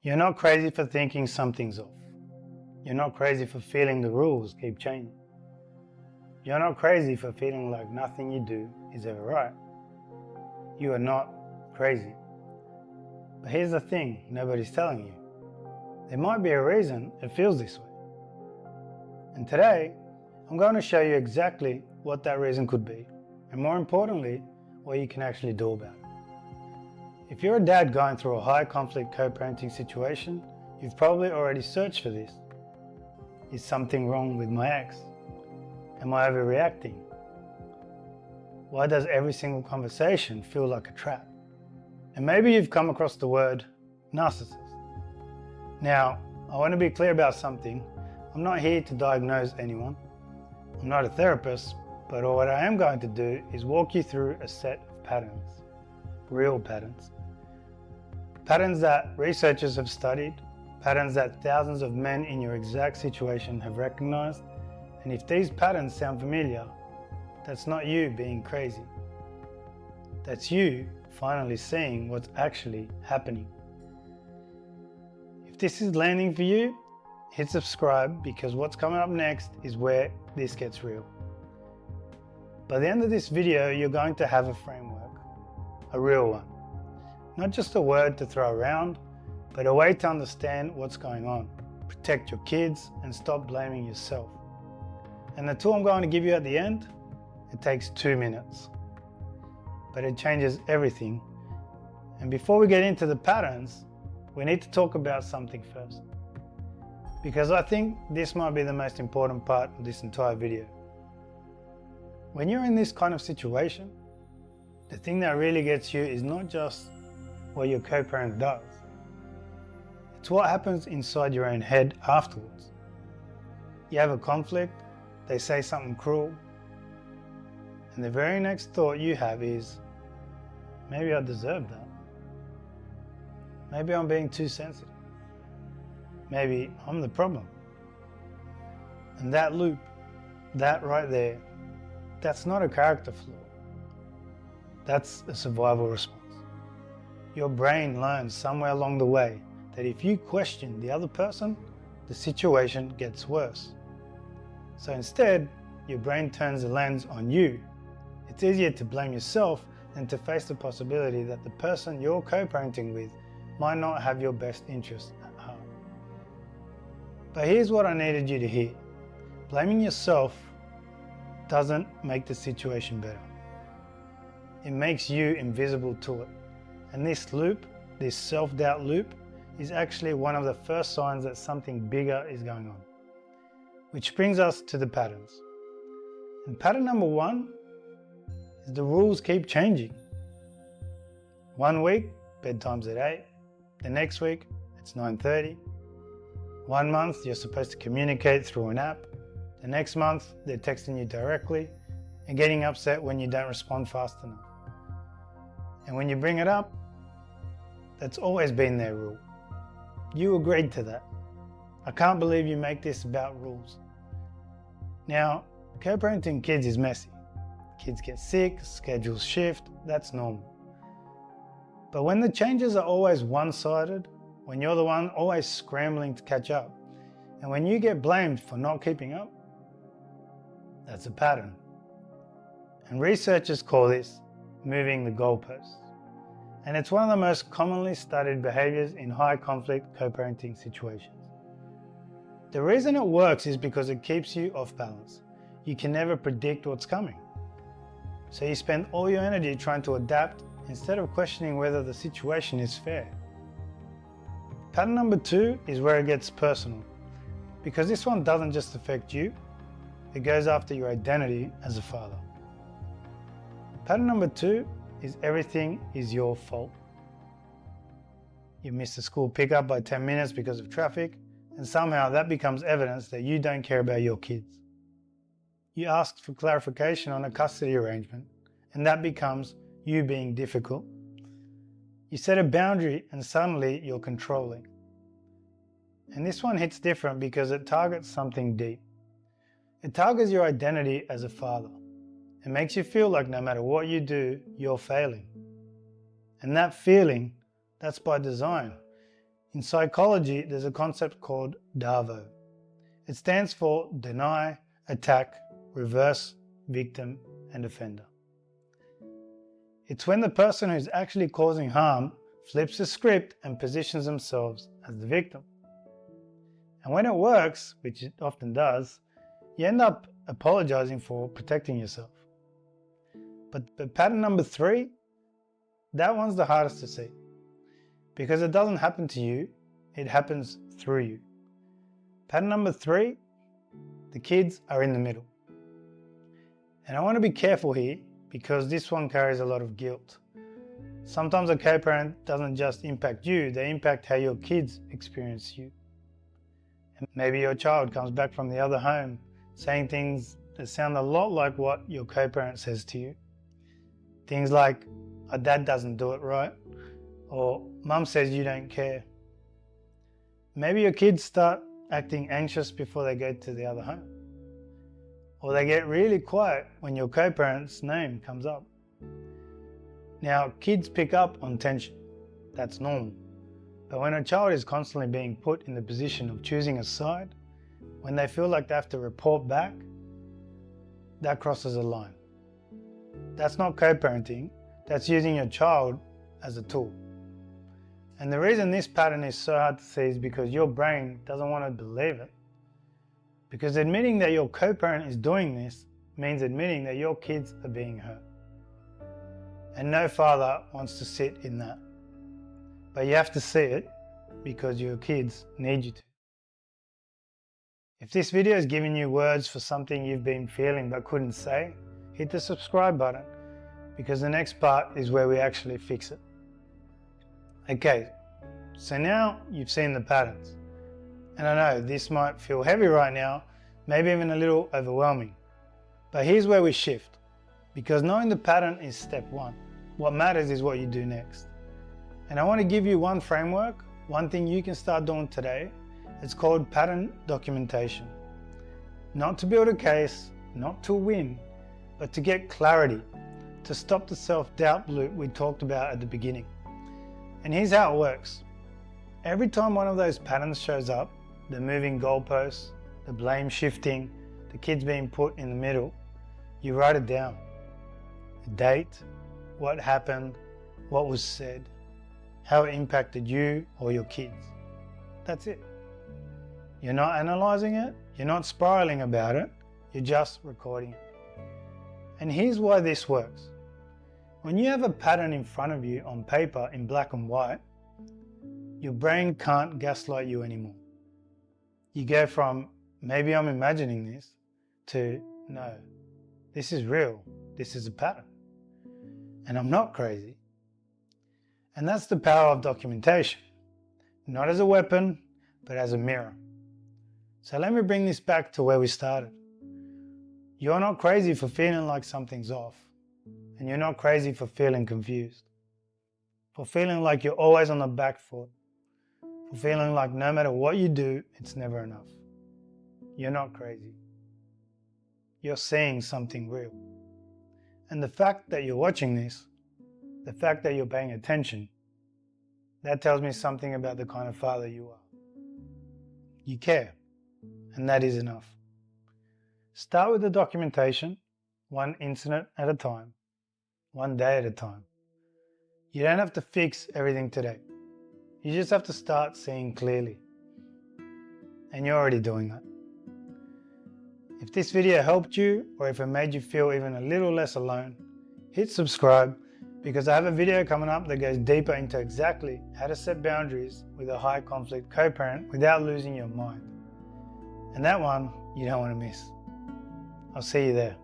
You're not crazy for thinking something's off. You're not crazy for feeling the rules keep changing. You're not crazy for feeling like nothing you do is ever right. You are not crazy. But here's the thing nobody's telling you. There might be a reason it feels this way. And today, I'm going to show you exactly what that reason could be, and more importantly, what you can actually do about it. If you're a dad going through a high conflict co-parenting situation, you've probably already searched for this. Is something wrong with my ex? Am I overreacting? Why does every single conversation feel like a trap? And maybe you've come across the word narcissist. Now, I want to be clear about something. I'm not here to diagnose anyone. I'm not a therapist, but what I am going to do is walk you through a set of patterns, real patterns. Patterns that researchers have studied, patterns that thousands of men in your exact situation have recognized, and if these patterns sound familiar, that's not you being crazy. That's you finally seeing what's actually happening. If this is landing for you, hit subscribe because what's coming up next is where this gets real. By the end of this video, you're going to have a framework, a real one. Not just a word to throw around, but a way to understand what's going on, protect your kids, and stop blaming yourself. And the tool I'm going to give you at the end, it takes 2 minutes. But it changes everything. And before we get into the patterns, we need to talk about something first. Because I think this might be the most important part of this entire video. When you're in this kind of situation, the thing that really gets you is not just what your co-parent does. It's what happens inside your own head afterwards. You have a conflict, they say something cruel, and the very next thought you have is, maybe I deserve that. Maybe I'm being too sensitive. Maybe I'm the problem. And that loop, that right there, that's not a character flaw. That's a survival response. Your brain learns somewhere along the way that if you question the other person, the situation gets worse. So instead, your brain turns the lens on you. It's easier to blame yourself than to face the possibility that the person you're co-parenting with might not have your best interests at heart. But here's what I needed you to hear. Blaming yourself doesn't make the situation better. It makes you invisible to it. And this loop, this self-doubt loop, is actually one of the first signs that something bigger is going on. Which brings us to the patterns. And pattern number 1 is the rules keep changing. 1 week, bedtime's at 8. The next week, it's 9:30. 1 month, you're supposed to communicate through an app. The next month, they're texting you directly and getting upset when you don't respond fast enough. And when you bring it up, that's always been their rule. You agreed to that. I can't believe you make this about rules. Now, co-parenting kids is messy. Kids get sick, schedules shift, that's normal. But when the changes are always one-sided, when you're the one always scrambling to catch up, and when you get blamed for not keeping up, that's a pattern. And researchers call this moving the goalposts. And it's one of the most commonly studied behaviors in high conflict co-parenting situations. The reason it works is because it keeps you off balance. You can never predict what's coming. So you spend all your energy trying to adapt instead of questioning whether the situation is fair. Pattern number 2 is where it gets personal, because this one doesn't just affect you, it goes after your identity as a father. Pattern number 2 is everything is your fault. You missed a school pickup by 10 minutes because of traffic, and somehow that becomes evidence that you don't care about your kids. You asked for clarification on a custody arrangement, and that becomes you being difficult. You set a boundary and suddenly you're controlling. And this one hits different because it targets something deep. It targets your identity as a father. It makes you feel like no matter what you do, you're failing. And that feeling, that's by design. In psychology, there's a concept called DAVO. It stands for deny, attack, reverse, victim, and offender. It's when the person who's actually causing harm flips the script and positions themselves as the victim. And when it works, which it often does, you end up apologizing for protecting yourself. But pattern number 3, that one's the hardest to see. Because it doesn't happen to you, it happens through you. Pattern number 3, the kids are in the middle. And I want to be careful here because this one carries a lot of guilt. Sometimes a co-parent doesn't just impact you, they impact how your kids experience you. And maybe your child comes back from the other home saying things that sound a lot like what your co-parent says to you. Things like, "Our dad doesn't do it right," or "Mum says you don't care." Maybe your kids start acting anxious before they go to the other home. Or they get really quiet when your co-parent's name comes up. Now, kids pick up on tension. That's normal. But when a child is constantly being put in the position of choosing a side, when they feel like they have to report back, that crosses a line. That's not co-parenting, that's using your child as a tool. And the reason this pattern is so hard to see is because your brain doesn't want to believe it. Because admitting that your co-parent is doing this means admitting that your kids are being hurt. And no father wants to sit in that. But you have to see it because your kids need you to. If this video has given you words for something you've been feeling but couldn't say, hit the subscribe button because the next part is where we actually fix it. Okay, so now you've seen the patterns. And I know this might feel heavy right now, maybe even a little overwhelming. But here's where we shift. Because knowing the pattern is step 1. What matters is what you do next. And I want to give you one framework, one thing you can start doing today. It's called pattern documentation. Not to build a case, not to win, but to get clarity, to stop the self-doubt loop we talked about at the beginning. And here's how it works. Every time one of those patterns shows up, the moving goalposts, the blame shifting, the kids being put in the middle, you write it down. The date, what happened, what was said, how it impacted you or your kids. That's it. You're not analyzing it, you're not spiraling about it, you're just recording it. And here's why this works. When you have a pattern in front of you on paper in black and white, your brain can't gaslight you anymore. You go from, maybe I'm imagining this, to, no, this is real, this is a pattern. And I'm not crazy. And that's the power of documentation. Not as a weapon, but as a mirror. So let me bring this back to where we started. You're not crazy for feeling like something's off. And you're not crazy for feeling confused. For feeling like you're always on the back foot. For feeling like no matter what you do, it's never enough. You're not crazy. You're seeing something real. And the fact that you're watching this, the fact that you're paying attention, that tells me something about the kind of father you are. You care, and that is enough. Start with the documentation, one incident at a time, one day at a time. You don't have to fix everything today. You just have to start seeing clearly. And you're already doing that. If this video helped you, or if it made you feel even a little less alone, hit subscribe because I have a video coming up that goes deeper into exactly how to set boundaries with a high conflict co-parent without losing your mind. And that one you don't want to miss. I'll see you there.